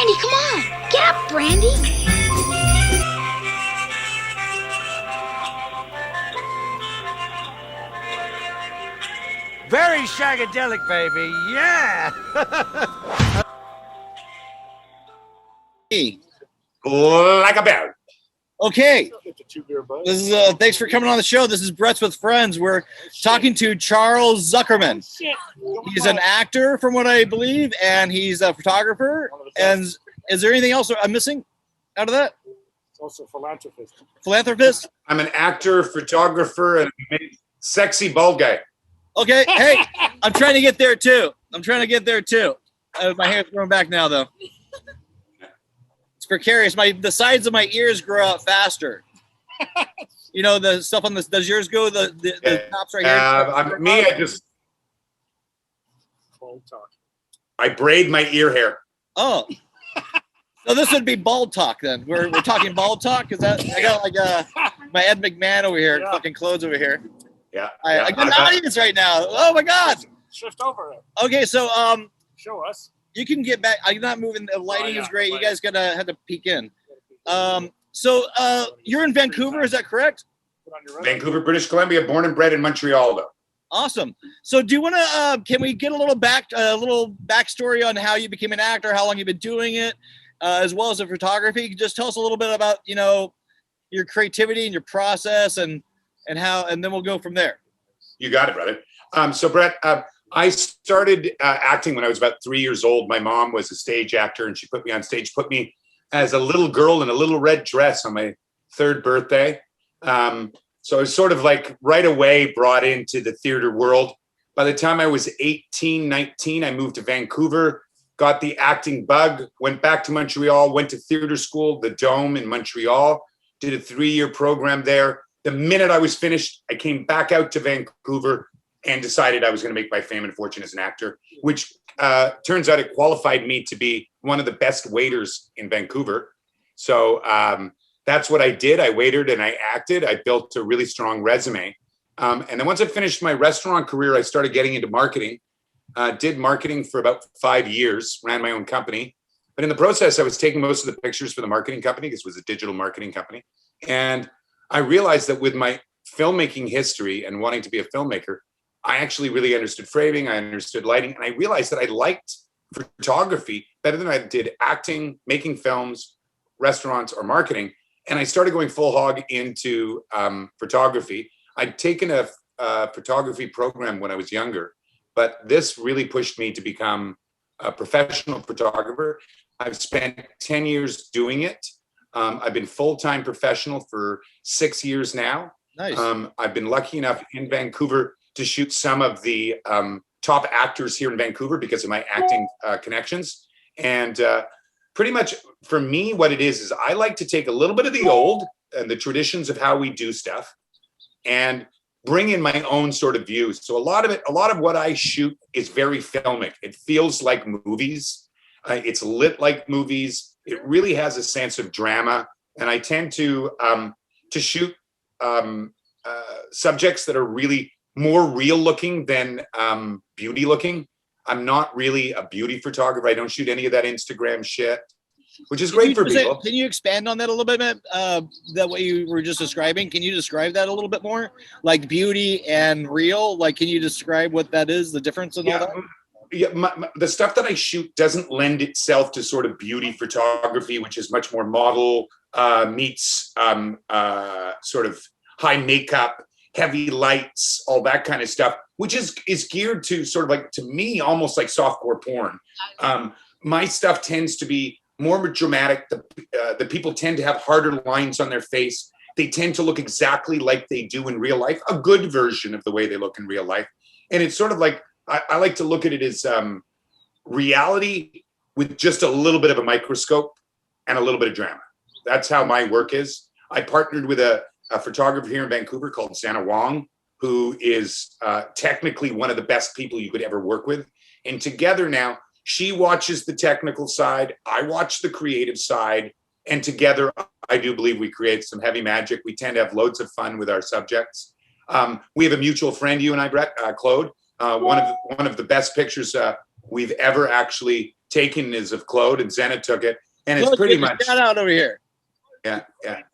Brandy, come on. Get up, Brandy. Very shagadelic, baby. Yeah. Like a bear. Okay. This is thanks for coming on the show. This is Brett's with Friends. We're talking to Charles Zuckermann. He's an actor, from what I believe, and he's a photographer. And is there anything else I'm missing out of that? Also philanthropist. Philanthropist? I'm an actor, photographer, and sexy bald guy. Okay. Hey, I'm trying to get there too. My hair's growing back now, though. It's precarious. The sides of my ears grow out faster. You know, the stuff on this. Does yours go? The tops right here. I just. I braid my ear hair. Oh. So this would be bald talk then. We're talking bald talk. Is that I got like my Ed McMahon over here, fucking clothes over here. Yeah. I got an audience right now. Oh my God. Shift over. Okay, so show us. You can get back. I'm not moving. The lighting is great. You guys have to peek in. So you're in Vancouver, is that correct? Vancouver, British Columbia, born and bred in Montreal, though. Awesome. So do you want to? Can we get a little backstory on how you became an actor, how long you've been doing it, as well as the photography? Just tell us a little bit about your creativity and your process and how, and then we'll go from there. You got it, brother. So Brett, I started acting when I was about 3 years old. My mom was a stage actor, and she put me on stage, put me as a little girl in a little red dress on my 3rd birthday. So I was sort of like right away brought into the theater world. By the time I was 18, 19, I moved to Vancouver, got the acting bug, went back to Montreal, went to theater school, the Dome in Montreal, did a 3-year program there. The minute I was finished, I came back out to Vancouver and decided I was going to make my fame and fortune as an actor, which turns out it qualified me to be one of the best waiters in Vancouver. So that's what I did. I waitered and I acted. I built a really strong resume. And then once I finished my restaurant career, I started getting into marketing. Did marketing for about 5 years, ran my own company. But in the process, I was taking most of the pictures for the marketing company because it was a digital marketing company. And I realized that with my filmmaking history and wanting to be a filmmaker, I actually really understood framing, I understood lighting, and I realized that I liked photography better than I did acting, making films, restaurants, or marketing. And I started going full hog into photography. I'd taken a photography program when I was younger, but this really pushed me to become a professional photographer. I've spent 10 years doing it. I've been full-time professional for 6 years now. Nice. I've been lucky enough in Vancouver to shoot some of the top actors here in Vancouver because of my acting connections. And pretty much for me, what it is I like to take a little bit of the old and the traditions of how we do stuff and bring in my own sort of views. So a lot of what I shoot is very filmic. It feels like movies. It's lit like movies. It really has a sense of drama. And I tend to shoot subjects that are really more real looking than beauty looking. I'm not really a beauty photographer. I don't shoot any of that Instagram shit, which is great for people. Can you expand on that a little bit, Matt? That what you were just describing? Can you describe that a little bit more? Like beauty and real? Like, can you describe what that is, the difference in all that? Yeah, the stuff that I shoot doesn't lend itself to sort of beauty photography, which is much more model meets sort of high makeup, heavy lights, all that kind of stuff, which is geared to sort of like, to me, almost like softcore porn. My stuff tends to be more dramatic. The people tend to have harder lines on their face. They tend to look exactly like they do in real life, a good version of the way they look in real life. And it's sort of like, I like to look at it as reality with just a little bit of a microscope and a little bit of drama. That's how my work is. I partnered with a photographer here in Vancouver called Santa Wong, who is technically one of the best people you could ever work with. And together now, she watches the technical side, I watch the creative side, and together, I do believe we create some heavy magic. We tend to have loads of fun with our subjects. We have a mutual friend, you and I, Brett, Claude. One of the best pictures we've ever actually taken is of Claude, and Zena took it, and it's Look, pretty get the much shout out over here. yeah.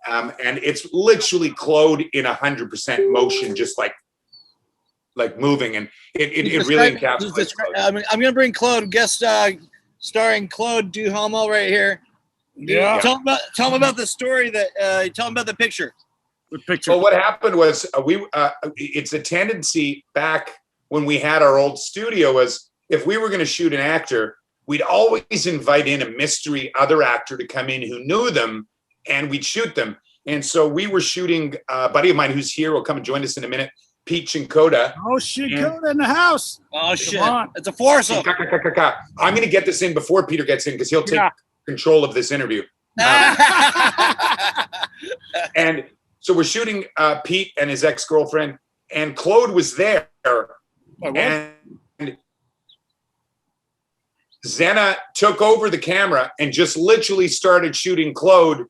And it's literally Claude in 100% motion, just like moving, and it really encapsulates Claude. I'm gonna bring Claude, guest starring Claude Duhamel right here. Yeah. Tell him about the story that tell him about the picture. Good picture. Well, what happened was it's a tendency back when we had our old studio was if we were going to shoot an actor, we'd always invite in a mystery other actor to come in who knew them, and we'd shoot them. And so we were shooting a buddy of mine who's here will come and join us in a minute, Pete Chincoda. Oh shit, Coda in the house. Oh shit! on. It's a foursome. I'm going to get this in before Peter gets in because he'll take control of this interview. And so we're shooting Pete and his ex-girlfriend, and Claude was there. And Zena took over the camera and just literally started shooting Claude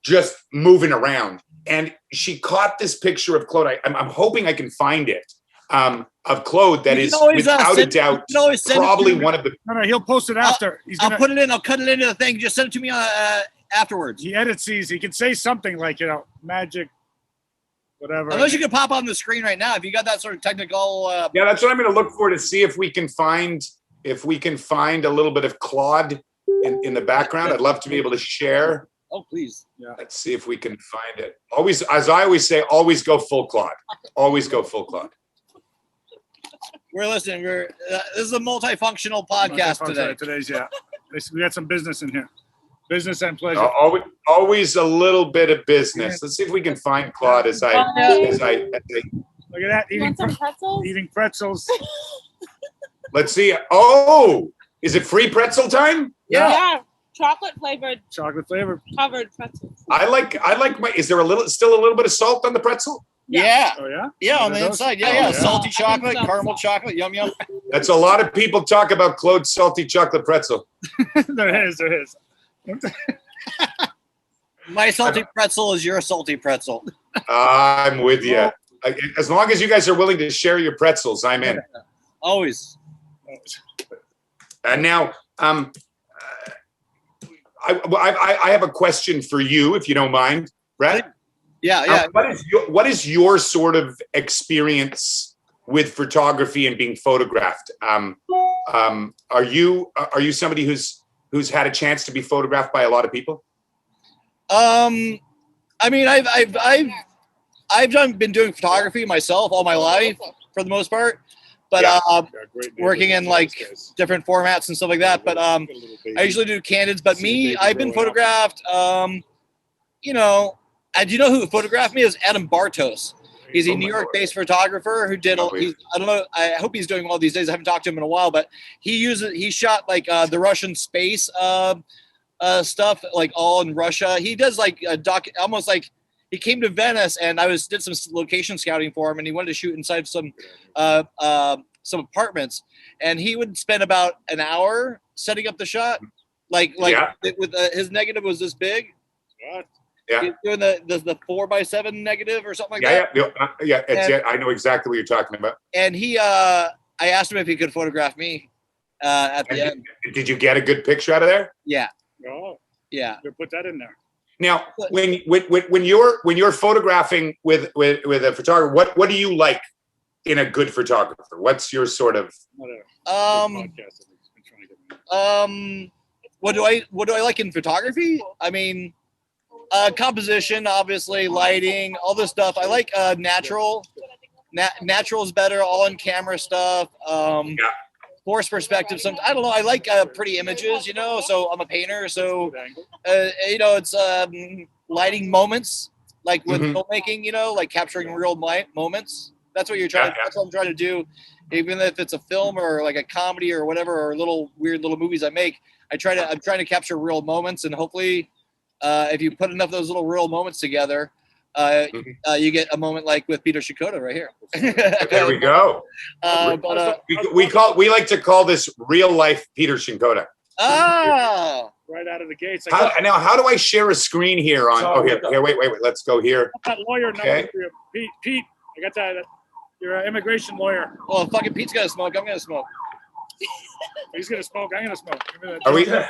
just moving around. And she caught this picture of Claude. I'm hoping I can find it, of Claude that is without a doubt probably one of the... No, he'll post it after. I'll put it in. I'll cut it into the thing. Just send it to me afterwards. He edits these. He can say something like, magic, whatever. Unless you can pop on the screen right now. If you got that sort of technical... Yeah, that's what I'm going to look for to see if we can find a little bit of Claude in the background. I'd love to be able to share. Oh, please. Yeah. Let's see if we can find it. Always, as I always say, always go full Claude. Always go full Claude. We're listening. This is a multifunctional podcast today. Today's, yeah. We got some business in here. Business and pleasure. Always a little bit of business. Let's see if we can find Claude as I Look at that. Eating pretzels. Let's see. Oh, is it free pretzel time? Yeah. Chocolate flavored covered pretzels. I like my, is there still a little bit of salt on the pretzel? Yeah. Oh, yeah? Yeah, on the inside. Yeah. Salty chocolate, so. caramel chocolate, yum. That's a lot of people talk about Claude's salty chocolate pretzel. There is. My salty pretzel is your salty pretzel. I'm with you. As long as you guys are willing to share your pretzels, I'm in. Always. And now, I have a question for you, if you don't mind, Brett. Yeah. What is your sort of experience with photography and being photographed? Are you somebody who's had a chance to be photographed by a lot of people? I mean, I've been doing photography myself all my life for the most part, but working in like different formats and stuff like that. But I usually do candids. But I've been photographed. And do you know who photographed me is Adam Bartos. He's a New York-based photographer who did. I don't know. I hope he's doing well these days. I haven't talked to him in a while, but he shot like the Russian space stuff, like all in Russia. He does like a almost like he came to Venice, and did some location scouting for him, and he wanted to shoot inside some apartments, and he would spend about an hour setting up the shot, with his negative was this big. What? Yeah. Doing the 4x7 negative or something like that. Yeah. I know exactly what you're talking about. And I asked him if he could photograph me at the end. Did you get a good picture out of there? Yeah. Oh. Yeah. You put that in there. Now, when you're photographing with a photographer, what do you like in a good photographer? What's your sort of what do I like in photography? I mean, composition, obviously, lighting, all this stuff. I like natural. Natural is better. All in camera stuff. Forced perspective. I don't know. I like pretty images, so I'm a painter. So, it's lighting moments, like with filmmaking, like capturing real moments. That's what that's what I'm trying to do. Even if it's a film or like a comedy or whatever, or weird little movies I make, I'm trying to capture real moments, and hopefully, if you put enough of those little real moments together, you get a moment like with Peter Chincoda right here. There we go. We like to call this real life Peter Chincoda. Right out of the gates. How do I share a screen here on? Here. Wait. Let's go here. That lawyer number for you, Pete. I got that. You're an immigration lawyer. Well, fucking Pete's gonna smoke. I'm gonna smoke. He's gonna smoke. I'm gonna smoke. Give me that Are we? joint.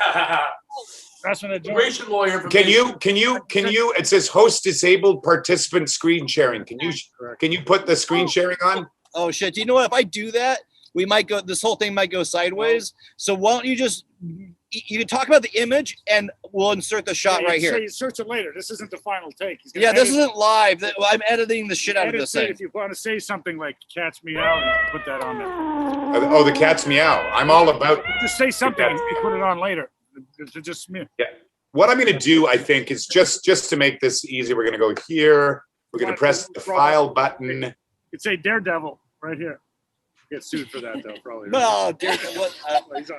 That's when I joint. Immigration lawyer. Can you? It says host disabled participant screen sharing. Can you put the screen sharing on? Oh shit! Do you know what? If I do that, we might go. This whole thing might go sideways. So why don't you just? You can talk about the image, and we'll insert the shot right here. So you search it later. This isn't the final take. Yeah, this isn't live. I'm editing the shit out of this thing. If you want to say something like "cat's meow," you can put that on there. Oh, the cat's meow. I'm all about. Just say something and put it on later. Just me. Yeah. What I'm going to do, I think, is just to make this easy. We're going to go here. We're going to press the file button. You'd say Daredevil right here. Get sued for that though, probably. No, Daredevil.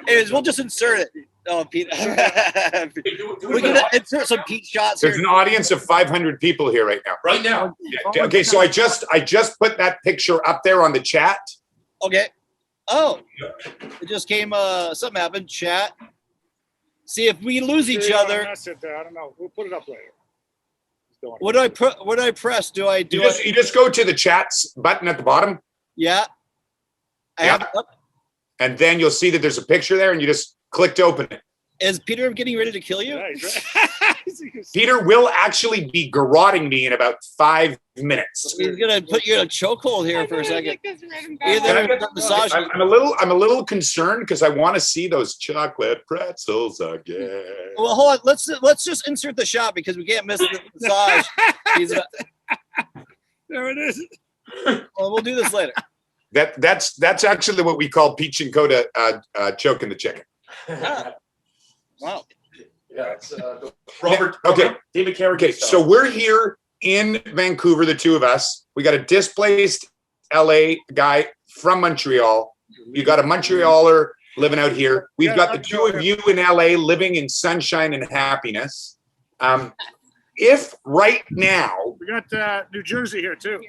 Anyways, we'll just insert it. Oh, Pete. We can insert some Pete shots here. There's an audience of 500 people here right now. Right now. Yeah. Okay, so I just put that picture up there on the chat. Okay. Oh, it just came. Something happened. Chat. See if we lose each other. I don't know. We'll put it up later. What do I put? What do I press? Do I do? You just go to the chats button at the bottom. Yeah. I have it up. And then you'll see that there's a picture there, and you just click to open it. Is Peter getting ready to kill you? Yeah, he's right. Peter will actually be garroting me in about 5 minutes. He's gonna put you in a chokehold here for a second. I'm a little concerned because I want to see those chocolate pretzels again. Well, hold on. Let's just insert the shot because we can't miss the massage. There it is. Well, we'll do this later. That's actually what we call peach and coda choking the chicken. Wow. Yeah, it's Robert. Okay. David Carradine. Okay, so we're here in Vancouver, the two of us. We got a displaced LA guy from Montreal. You got a Montrealer living out here. We've got the two of you in LA living in sunshine and happiness. If right now, we got New Jersey here too.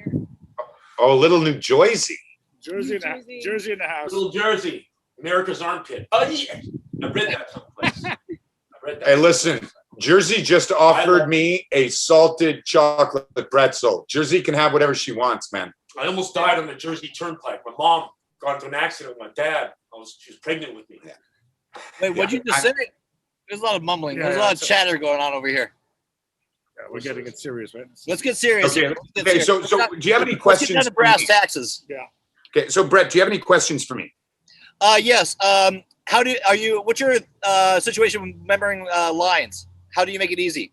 Oh, little New Jersey. Jersey in the house. Little Jersey, America's armpit. Oh yeah, I read that someplace. Hey, listen, Jersey just offered me a salted chocolate pretzel. Jersey can have whatever she wants, man. I almost died on the Jersey Turnpike. My mom got into an accident with my dad. She was pregnant with me. Yeah. Wait, what'd you just say? There's a lot of mumbling. There's a lot of chatter going on over here. Yeah, we're getting it serious, right? Let's get serious. Okay, so do you have any questions? Let's get down to brass taxes. Yeah. Okay, so Brett, do you have any questions for me? Yes. What's your situation with remembering lines? How do you make it easy?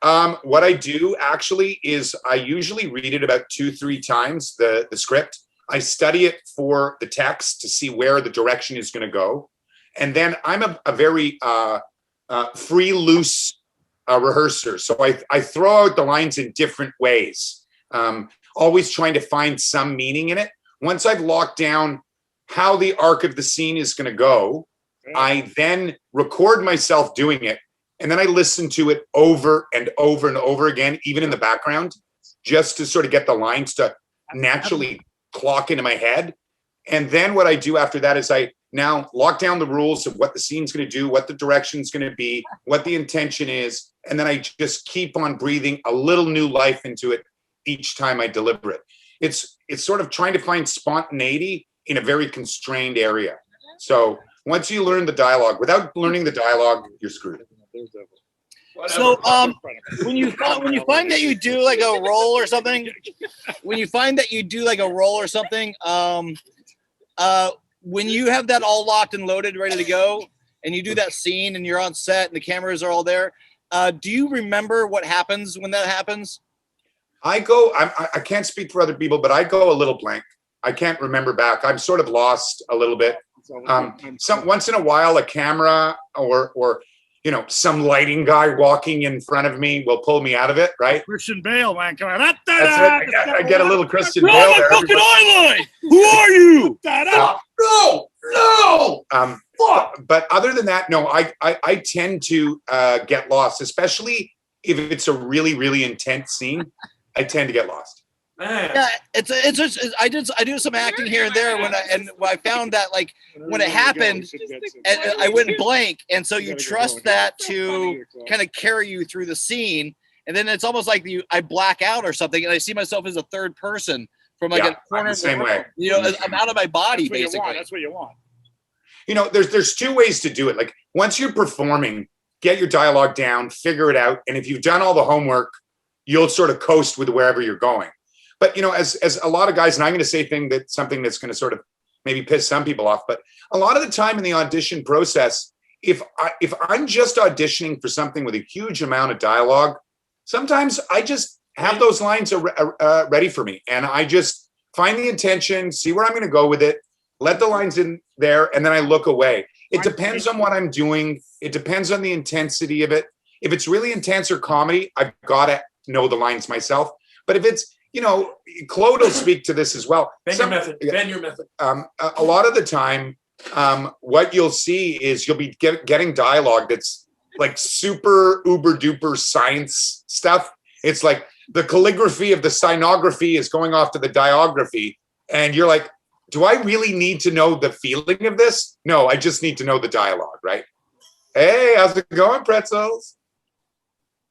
What I do actually is I usually read it about 2-3 times, the script. I study it for the text to see where the direction is going to go. And then I'm a very free, loose rehearser. So I throw out the lines in different ways, always trying to find some meaning in it. Once I've locked down how the arc of the scene is going to go, I then record myself doing it. And then I listen to it over and over and over again, even in the background, just to sort of get the lines to naturally clock into my head. And then what I do after that is I now lock down the rules of what the scene's going to do, what the direction's going to be, what the intention is. And then I just keep on breathing a little new life into it each time I deliver it. It's sort of trying to find spontaneity in a very constrained area. So once you learn the dialogue, without learning the dialogue, you're screwed. So when you find that you do like a role or something, when you have that all locked and loaded, ready to go, and you do that scene and you're on set and the cameras are all there, do you remember what happens when that happens? I can't speak for other people, but I go a little blank. I can't remember back. I'm sort of lost a little bit. Once in a while, a camera or some lighting guy walking in front of me will pull me out of it, right? Christian Bale, man, come on. That's it. I get a little Christian Bale there. Fucking eyeline. Who are you? No. But other than that, no. I tend to get lost, especially if it's a really, really intense scene. I tend to get lost. Man. Yeah, I do some acting here and there when I found that like when it happened, and I went blank, and so you trust that to kind of carry you through the scene, and then it's almost like I black out or something, and I see myself as a third person from like a corner. The same way. I'm out of my body basically. That's what you want. there's two ways to do it. Like once you're performing, get your dialogue down, figure it out. And if you've done all the homework, you'll sort of coast with wherever you're going. But, as a lot of guys, and I'm going to say something that's going to sort of maybe piss some people off, but a lot of the time in the audition process, if I'm just auditioning for something with a huge amount of dialogue, sometimes I just have those lines ready for me. And I just find the intention, see where I'm going to go with it, let the lines in there, and then I look away. It depends on what I'm doing. It depends on the intensity of it. If it's really intense or comedy, I've got to know the lines myself. But if it's, Claude will speak to this as well. Bend your method. A lot of the time, what you'll see is you'll be getting dialogue that's like super uber duper science stuff. It's like the calligraphy of the signography is going off to the diography. And you're like, do I really need to know the feeling of this? No, I just need to know the dialogue, right? Hey, how's it going, pretzels?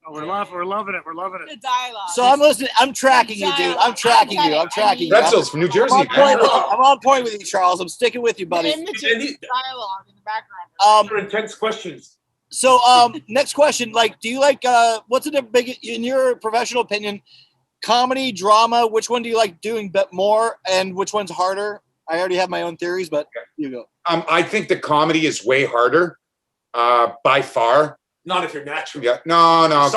Oh, we're loving it. We're loving The it. dialogue. So I'm listening. I'm tracking you, dude. I'm tracking you. Pretzels from New Jersey. I'm on point with you, Charles. I'm sticking with you, buddy. The images, dialogue in the background. Intense questions. So, next question. Like, do you like, what's the big, in your professional opinion, comedy, drama, which one do you like doing more and which one's harder? I already have my own theories, but you go. I think the comedy is way harder, by far. Not if you're natural. Yeah, no.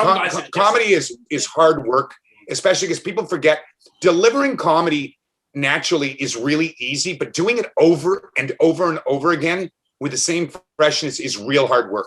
Comedy is hard work, especially because people forget delivering comedy naturally is really easy, but doing it over and over and over again with the same freshness is real hard work.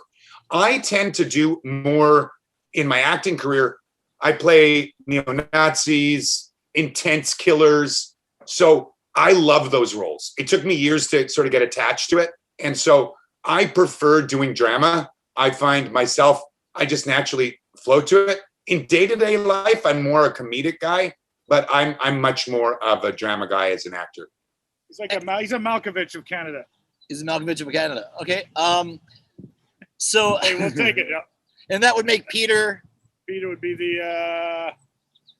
I tend to do more in my acting career. I play neo-Nazis, intense killers. So I love those roles. It took me years to sort of get attached to it. And so I prefer doing drama. I find myself, I just naturally flow to it. In day-to-day life, I'm more a comedic guy, but I'm much more of a drama guy as an actor. He's like he's a Malkovich of Canada. He's a Malkovich of Canada. Okay. So Hey, we'll take it. Yeah. And that would make Peter. Peter would be the.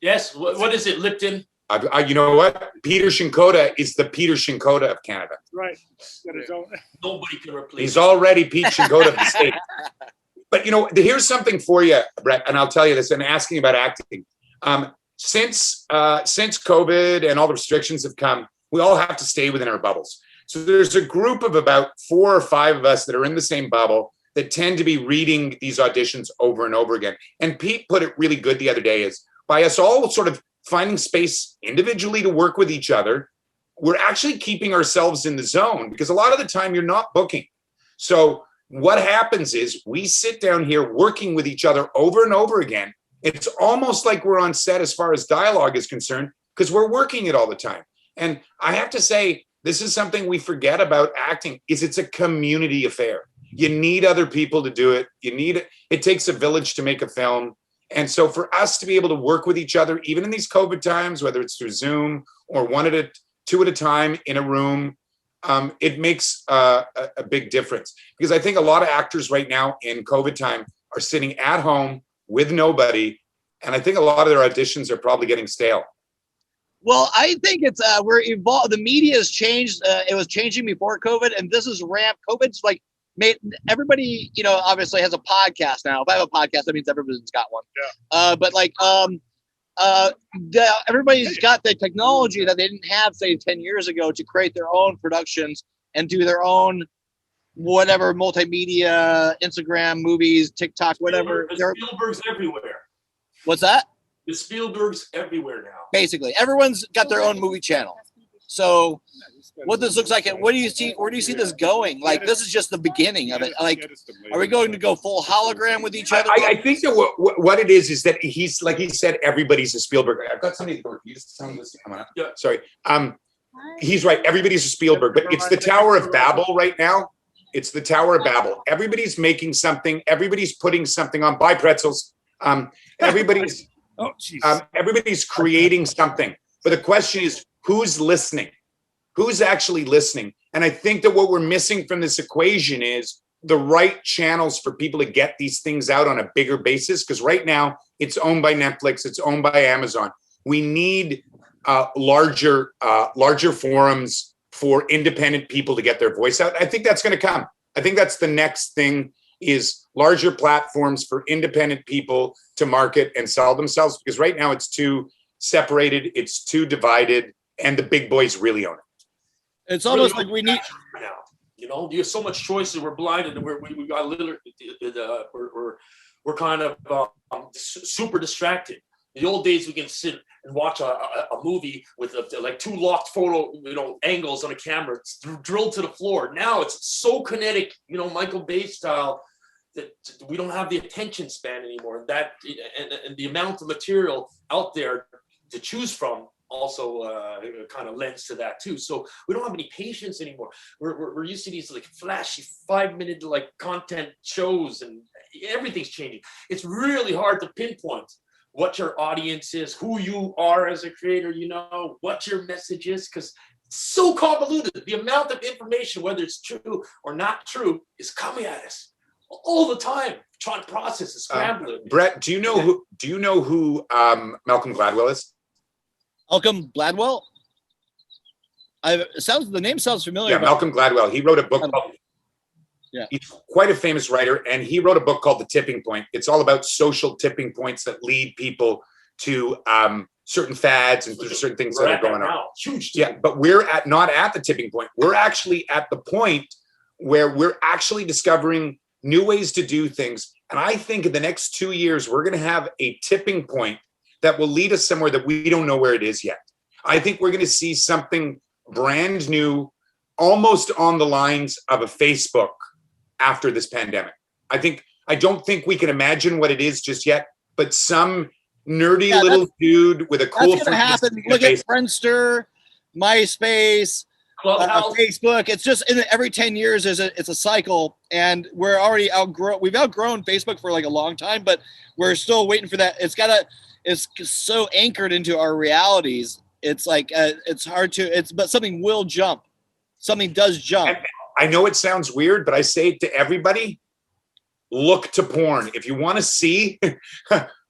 Yes. What is it? Lipton. You know what? Peter Shinkota is the Peter Shinkota of Canada. Right. Got his own. Nobody can replace. He's already Pete Shinkota of the state. But here's something for you, Brett, and I'll tell you this. I'm asking about acting. Since COVID and all the restrictions have come, we all have to stay within our bubbles. So there's a group of about 4 or 5 of us that are in the same bubble that tend to be reading these auditions over and over again. And Pete put it really good the other day is by us all sort of finding space individually to work with each other, we're actually keeping ourselves in the zone because a lot of the time you're not booking. So what happens is we sit down here working with each other over and over again. It's almost like we're on set as far as dialogue is concerned because we're working it all the time. And I have to say, this is something we forget about acting is it's a community affair. You need other people to do it. It takes a village to make a film. And so for us to be able to work with each other, even in these COVID times, whether it's through Zoom or 2 at a time in a room, it makes a big difference. Because I think a lot of actors right now in COVID time are sitting at home with nobody. And I think a lot of their auditions are probably getting stale. Well, I think it's we're evolved. The media has changed. It was changing before COVID, and this is ramped. COVID's like made everybody, obviously has a podcast now. If I have a podcast, that means everybody's got one. Yeah. But like, everybody's got the technology that they didn't have, say, 10 years ago to create their own productions and do their own whatever multimedia, Instagram, movies, TikTok, whatever. Spielberg's everywhere. What's that? The Spielberg's everywhere now. Basically, everyone's got their own movie channel. So, what this looks like, and what do you see? Where do you see this going? Like, this is just the beginning of it. Like, are we going to go full hologram with each other? I think that what it is that he's like he said, everybody's a Spielberg. I've got somebody to you just tell me this to come on. Yeah. Sorry. He's right. Everybody's a Spielberg, but it's the Tower of Babel right now. It's the Tower of Babel. Everybody's making something. Everybody's putting something on. Buy pretzels. Everybody's. Oh, jeez. Everybody's creating something. But the question is, who's listening? Who's actually listening? And I think that what we're missing from this equation is the right channels for people to get these things out on a bigger basis. Because right now, it's owned by Netflix. It's owned by Amazon. We need larger forums for independent people to get their voice out. I think that's going to come. I think that's the next thing, is larger platforms for independent people to market and sell themselves, because right now it's too separated, it's too divided, and the big boys really own it. It's almost like we need now. You know, you have so much choices. We're blinded, and we got literally we're kind of super distracted. In the old days, we can sit and watch a movie with like 2 locked photo, angles on a camera. It's drilled to the floor. Now it's so kinetic, Michael Bay style, that we don't have the attention span anymore. That and the amount of material out there to choose from also kind of lends to that too. So we don't have any patience anymore. We're used to these like flashy 5-minute like content shows, and everything's changing. It's really hard to pinpoint what your audience is, who you are as a creator, what your message is, because it's so convoluted. The amount of information, whether it's true or not true, is coming at us all the time. Trying to process and scramble it. Brett, do you know who Malcolm Gladwell is? Malcolm Gladwell? The name sounds familiar. Yeah, Malcolm Gladwell. He wrote a book called, he's quite a famous writer, and he wrote a book called The Tipping Point. It's all about social tipping points that lead people to certain fads and certain things that are going on. Huge. Yeah, but we're not at the tipping point. We're actually at the point where we're actually discovering new ways to do things. And I think in the next 2 years, we're going to have a tipping point that will lead us somewhere that we don't know where it is yet. I think we're going to see something brand new, almost on the lines of a Facebook after this pandemic. I don't think we can imagine what it is just yet, but some nerdy little dude with a cool. That's going to happen. Look at Friendster, MySpace, Facebook. It's just every 10 years it's a cycle, and we're already we've outgrown Facebook for like a long time, but we're still waiting for that. It's so anchored into our realities. It's like it's hard to. But something will jump. Something does jump. And I know it sounds weird, but I say it to everybody: look to porn if you want to see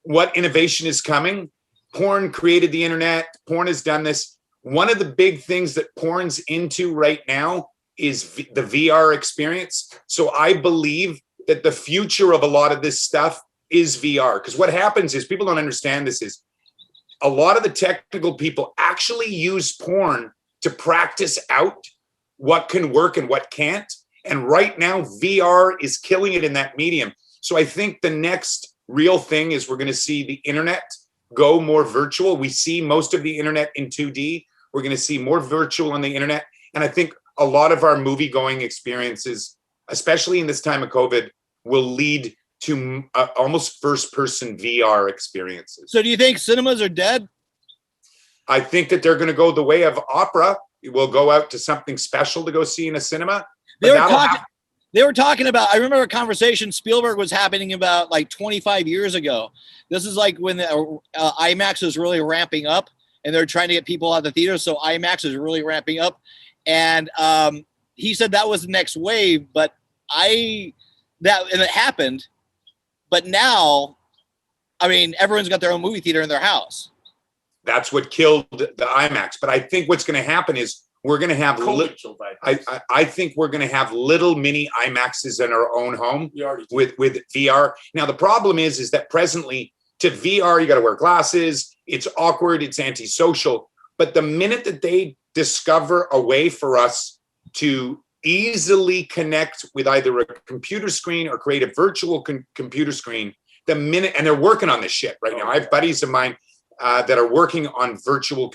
what innovation is coming. Porn created the internet. Porn has done this. One of the big things that porn's into right now is the VR experience. So I believe that the future of a lot of this stuff is VR. Because what happens is, people don't understand this, is a lot of the technical people actually use porn to practice out what can work and what can't. And right now, VR is killing it in that medium. So I think the next real thing is we're going to see the internet go more virtual. We see most of the internet in 2D. We're going to see more virtual on the internet. And I think a lot of our movie going experiences, especially in this time of COVID, will lead to almost first person VR experiences. So do you think cinemas are dead? I think that they're going to go the way of opera. We'll go out to something special to go see in a cinema. They were talking about, I remember a conversation Spielberg was happening about like 25 years ago. This is like when the IMAX is really ramping up, and they're trying to get people out of the theater. So IMAX is really ramping up. And he said that was the next wave, but and it happened. But now, I mean, everyone's got their own movie theater in their house. That's what killed the IMAX. But I think what's going to happen is we're going to have I think we're going to have little mini IMAXs in our own home with VR. Now, the problem is that presently to VR, you got to wear glasses. It's awkward. It's antisocial. But the minute that they discover a way for us to easily connect with either a computer screen or create a virtual computer screen, and they're working on this shit right now. I have buddies of mine that are working on virtual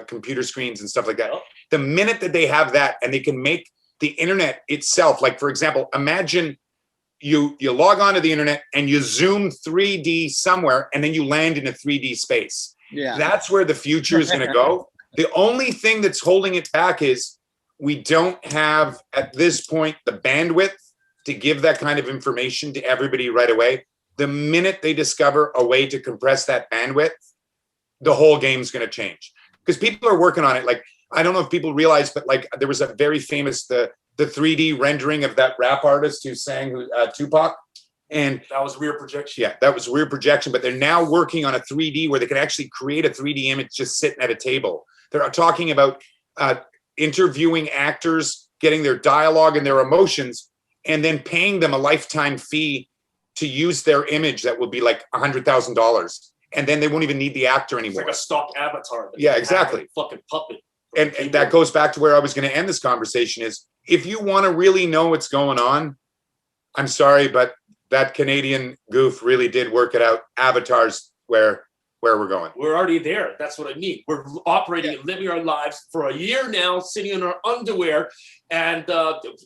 computer screens and stuff like that. The minute that they have that, and they can make the internet itself, like, for example, imagine you log on to the internet and you zoom 3D somewhere, and then you land in a 3D space. Yeah, that's where the future is going to go. The only thing that's holding it back is we don't have, at this point, the bandwidth to give that kind of information to everybody right away. The minute they discover a way to compress that bandwidth, the whole game's going to change. Because people are working on it. Like, I don't know if people realize, but like there was a very famous, the 3D rendering of that rap artist who sang Tupac. And that was rear projection. Yeah, that was rear projection. But they're now working on a 3D where they can actually create a 3D image just sitting at a table. They're talking about interviewing actors, getting their dialogue and their emotions, and then paying them a lifetime fee to use their image that will be like $100,000. And then they won't even need the actor It's anymore. like a stock avatar. Yeah, exactly. Fucking puppet. And that goes back to where I was going to end this conversation is, if you want to really know what's going on, I'm sorry, but that Canadian goof really did work it out. Avatar's where we're going. We're already there. That's what I mean. We're operating and living our lives for a year now, sitting in our underwear and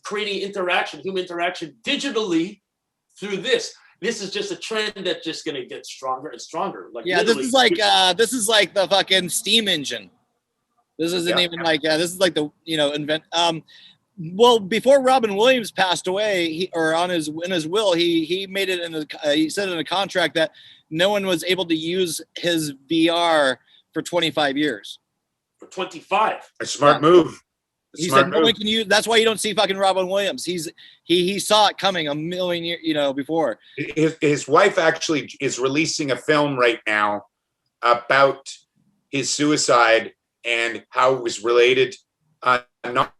creating interaction, human interaction digitally through this. This is just a trend that's just going to get stronger and stronger. Like, yeah, this is like the fucking steam engine. This isn't even like this is like the well, before Robin Williams passed away, in his will, he made it he said in a contract that no one was able to use his VR for 25 years. For 25. A smart move. He said no one can use. That's why you don't see fucking Robin Williams. He saw it coming a million years, before. His wife actually is releasing a film right now about his suicide and how it was related, not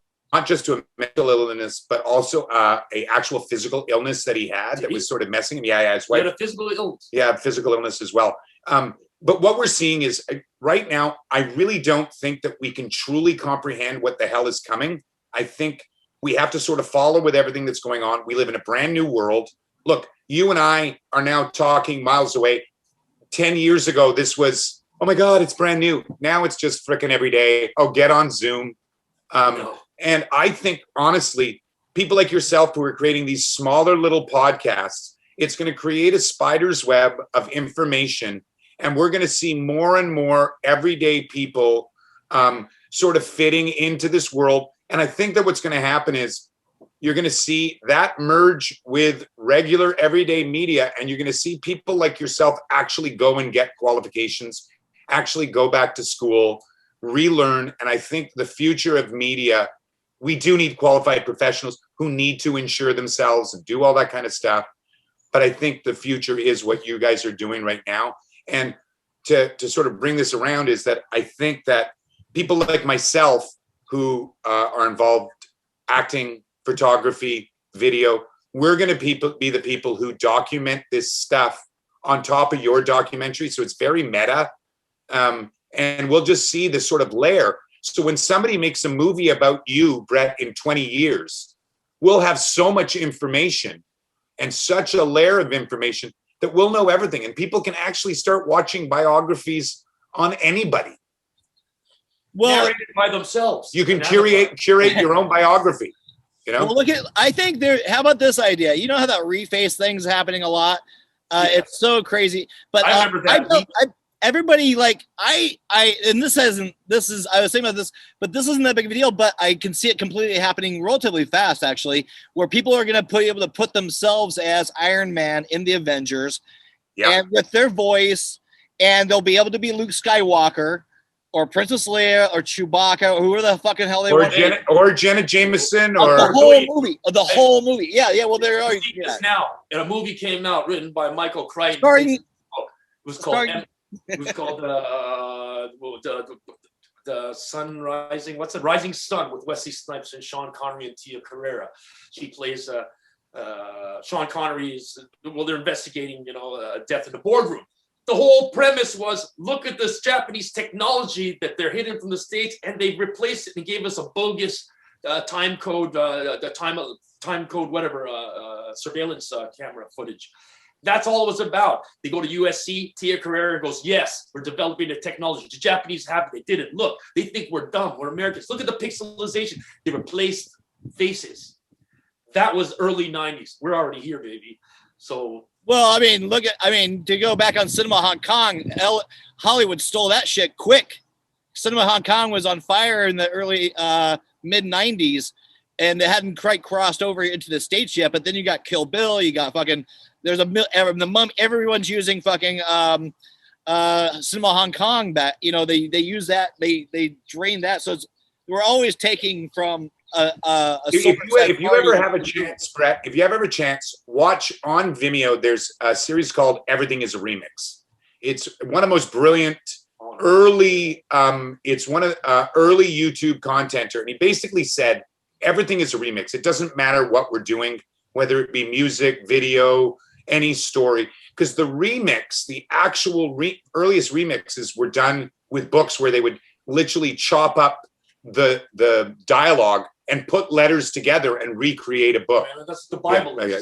just to a mental illness, but also a actual physical illness that he had that was sort of messing him. Yeah, his wife had a physical illness. Yeah, physical illness as well. But what we're seeing is right now, I really don't think that we can truly comprehend what the hell is coming. I think we have to sort of follow with everything that's going on. We live in a brand new world. Look, you and I are now talking miles away. 10 years ago, this was, oh my God, it's brand new. Now it's just freaking every day. Oh, get on Zoom. And I think, honestly, people like yourself who are creating these smaller little podcasts, it's going to create a spider's web of information. And we're going to see more and more everyday people sort of fitting into this world. And I think that what's going to happen is you're going to see that merge with regular everyday media. And you're going to see people like yourself actually go and get qualifications, actually go back to school, relearn. And I think the future of media, we do need qualified professionals who need to insure themselves and do all that kind of stuff. But I think the future is what you guys are doing right now. And to sort of bring this around is that I think that people like myself who are involved acting, photography, video, we're going to be the people who document this stuff on top of your documentary. So it's very meta. And we'll just see this sort of layer. So when somebody makes a movie about you, Brett, in 20 years, we'll have so much information and such a layer of information that we'll know everything. And people can actually start watching biographies on anybody. Well, narrated by themselves. You can curate your own biography. Well, I think how about this idea? You know how that reface thing's happening a lot? It's so crazy. But I remember that. Everybody I was saying about this, but this isn't that big of a deal, but I can see it completely happening relatively fast, actually, where people are going to be able to put themselves as Iron Man in the Avengers and with their voice, and they'll be able to be Luke Skywalker or Princess Leia or Chewbacca or whoever the fucking hell they want. Or Jenna Jameson or the whole movie. Yeah, well, there are. Now, and a movie came out written by Michael Crichton. It was called the Sun Rising. What's it? Rising Sun with Wesley Snipes and Sean Connery and Tia Carrera. She plays Sean Connery's. Well, they're investigating, death in the boardroom. The whole premise was, look at this Japanese technology that they're hidden from the States, and they replaced it and gave us a bogus time code, surveillance camera footage. That's all it was about. They go to USC, Tia Carrera goes, yes, we're developing the technology. The Japanese have it, they didn't. Look, they think we're dumb, we're Americans. Look at the pixelization. They replaced faces. That was early 90s. We're already here, baby. So... Well, to go back on Cinema Hong Kong, Hollywood stole that shit quick. Cinema Hong Kong was on fire in the early mid 90s, and they hadn't quite crossed over into the States yet. But then you got Kill Bill, you got fucking, the Mummy, everyone's using fucking Cinema Hong Kong. That they use that, they drain that. So we're always taking from. If you ever have a chance, Brett, if you ever have a chance, watch on Vimeo. There's a series called Everything is a Remix. It's one of the most brilliant early, it's one of early YouTube contenter, and he basically said everything is a remix. It doesn't matter what we're doing, whether it be music, video, any story, because the remix, the actual earliest remixes were done with books where they would literally chop up the dialogue and put letters together and recreate a book. Man, that's the Bible. Yeah.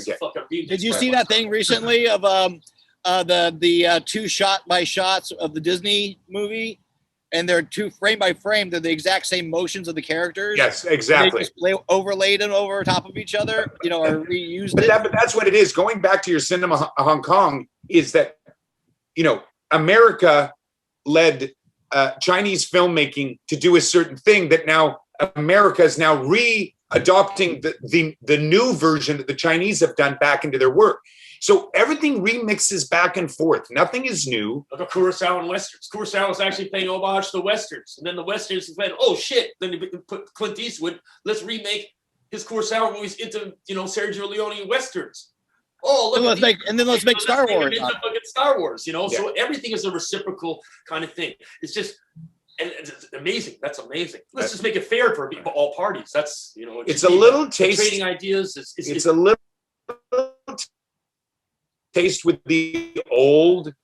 Did you see that thing recently of the two shot by shots of the Disney movie, and they're two frame by frame? They're the exact same motions of the characters. Yes, exactly. They just overlaid them over top of each other, or reused but it. But that's what it is. Going back to your cinema Hong Kong is that, America led Chinese filmmaking to do a certain thing that now America is now re-adopting the new version that the Chinese have done back into their work. So everything remixes back and forth. Nothing is new. Like a Kurosawa and Westerns. Kurosawa was actually paying homage to the Westerns. And then the Westerns went, oh shit. Then they put Clint Eastwood, let's remake his Kurosawa movies into, Sergio Leone Westerns. Oh, look. Let's make Star Wars. Star Wars, Yeah. So everything is a reciprocal kind of thing. It's just, and it's amazing. That's amazing. Let's just make it fair for all parties. That's, it's a little taste. Trading ideas. It's a little taste with the old,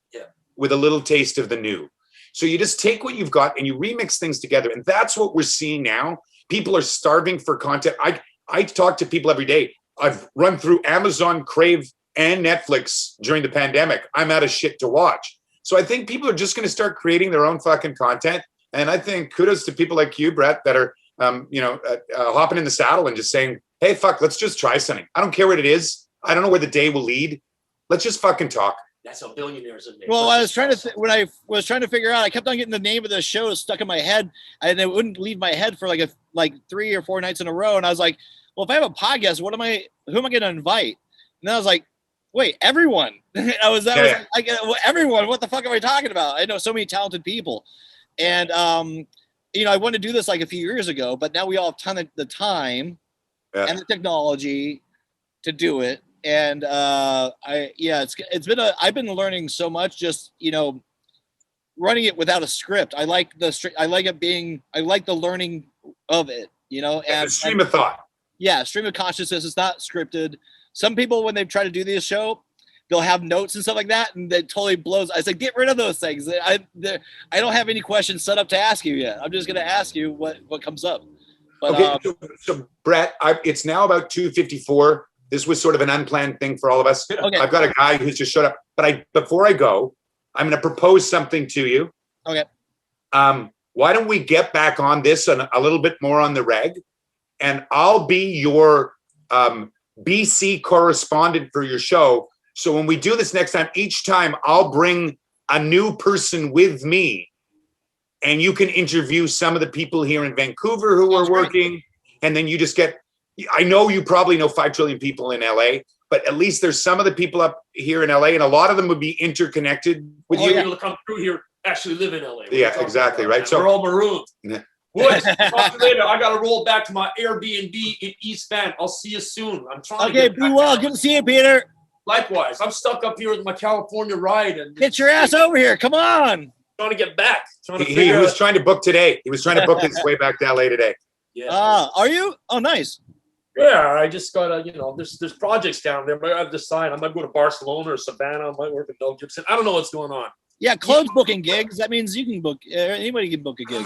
with a little taste of the new. So you just take what you've got and you remix things together. And that's what we're seeing now. People are starving for content. I talk to people every day. I've run through Amazon, Crave, and Netflix during the pandemic. I'm out of shit to watch. So I think people are just going to start creating their own fucking content. And I think kudos to people like you, Brett, that are, hopping in the saddle and just saying, hey, fuck, let's just try something. I don't care what it is. I don't know where the day will lead. Let's just fucking talk. That's how billionaires are made. Well, I was trying to when I was trying to figure out, I kept on getting the name of the show stuck in my head, and it wouldn't leave my head for like 3 or 4 nights in a row. And I was like, well, if I have a podcast, who am I going to invite? And then I was like, wait, everyone. Everyone. What the fuck am I talking about? I know so many talented people, and I wanted to do this like a few years ago, but now we all have the time and the technology to do it. And I've been learning so much just, running it without a script. I like the learning of it, and stream of thought. Yeah. Stream of consciousness. It's not scripted. Some people, when they try to do this show, they'll have notes and stuff like that. And that totally blows. I said, get rid of those things. I don't have any questions set up to ask you yet. I'm just going to ask you what comes up. But, okay. So Brett, it's now about 2:54. This was sort of an unplanned thing for all of us. Okay. I've got a guy who's just showed up, but before I go, I'm going to propose something to you. Okay. Why don't we get back on this and a little bit more on the reg, and I'll be your BC correspondent for your show. So when we do this next time, each time I'll bring a new person with me, and you can interview some of the people here in Vancouver who are working, and then you just get. I know you probably know 5 trillion people in LA, but at least there's some of the people up here in LA, and a lot of them would be interconnected with you. People to come through here actually live in LA. Yeah, exactly, right. So we're all marooned. Yeah. Woods, talk to you later. I got to roll back to my Airbnb in East Van. I'll see you soon. I'm trying. Okay, be well. Good to see you, Peter. Likewise, I'm stuck up here with my California ride, and get your ass over here. Come on. Trying to get back. He was trying to book today. He was trying to book his way back to LA today. Yeah. Are you? Oh, nice. Yeah, I just gotta, there's projects down there. But I have to decide. I might go to Barcelona or Savannah. I might work with Mel Gibson. I don't know what's going on. Yeah, Claude's booking gigs. That means you can book. Anybody can book a gig.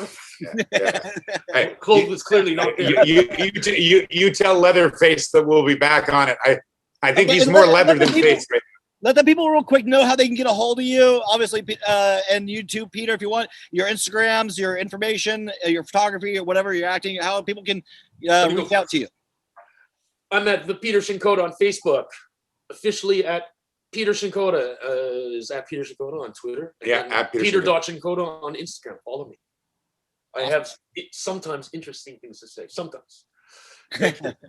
Hey, Claude was clearly not there. You tell Leatherface that we'll be back on it. I think he's more leather than face. Right? Let the people real quick know how they can get a hold of you. Obviously, and you too, Peter, if you want your Instagrams, your information, your photography, or whatever you're acting, how people can reach out to you. I'm at the Peter Shinkota on Facebook, officially at Peter Shinkota is at Peter Shinkota on Twitter. Yeah, at Peter Shinkota on Instagram. Follow me. I have sometimes interesting things to say. Sometimes.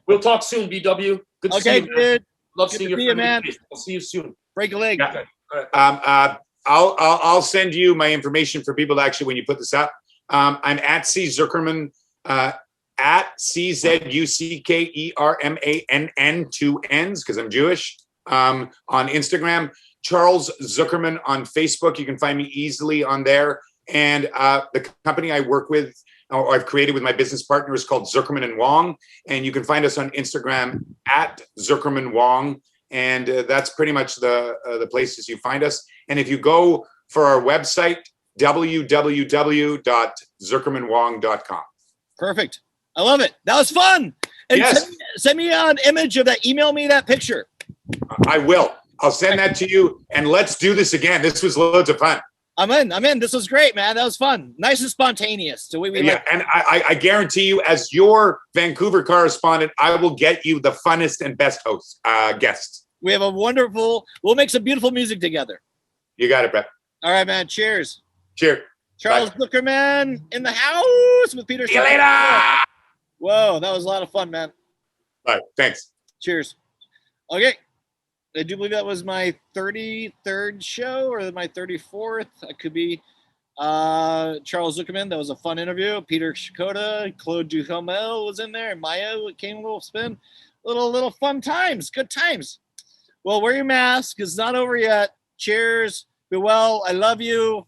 We'll talk soon, BW. Good to see you. Dude. Love Good seeing to your see you, man. I'll see you soon. Break a leg. Yeah. Right. I'll send you my information for people to actually when you put this up. I'm at C Zuckermann. At CZUCKERMANN 2 N's because I'm Jewish on Instagram. Charles Zuckermann on Facebook. You can find me easily on there. And the company I work with, or I've created with my business partner, is called Zuckerman and Wong. And you can find us on Instagram at Zuckerman Wong. And that's pretty much the places you find us. And if you go for our website, www.zuckermanwong.com. Perfect. I love it. That was fun. And Yes. send me an image of that. Email me that picture. I will. I'll send that to you. And let's do this again. This was loads of fun. I'm in. This was great, man. That was fun. Nice and spontaneous. The way we Yeah, and I guarantee you, as your Vancouver correspondent, I will get you the funnest and best hosts, guests. We have we'll make some beautiful music together. You got it, Brett. All right, man. Cheers. Cheers. Charles Zuckermann in the house with Peter. See you later. Whoa, that was a lot of fun, man. All right, thanks. Cheers. Okay. I do believe that was my 33rd show or my 34th. I could be Charles Zuckermann. That was a fun interview. Peter Shikoda, Claude Duhamel was in there. And Maya came a little spin. Little fun times. Good times. Well, wear your mask. It's not over yet. Cheers. Be well. I love you.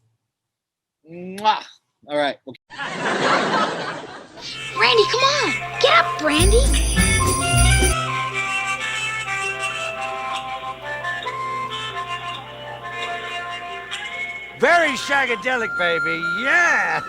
Mwah. All right. Okay. Brandy, come on. Get up, Brandy. Very shagadelic, baby. Yeah.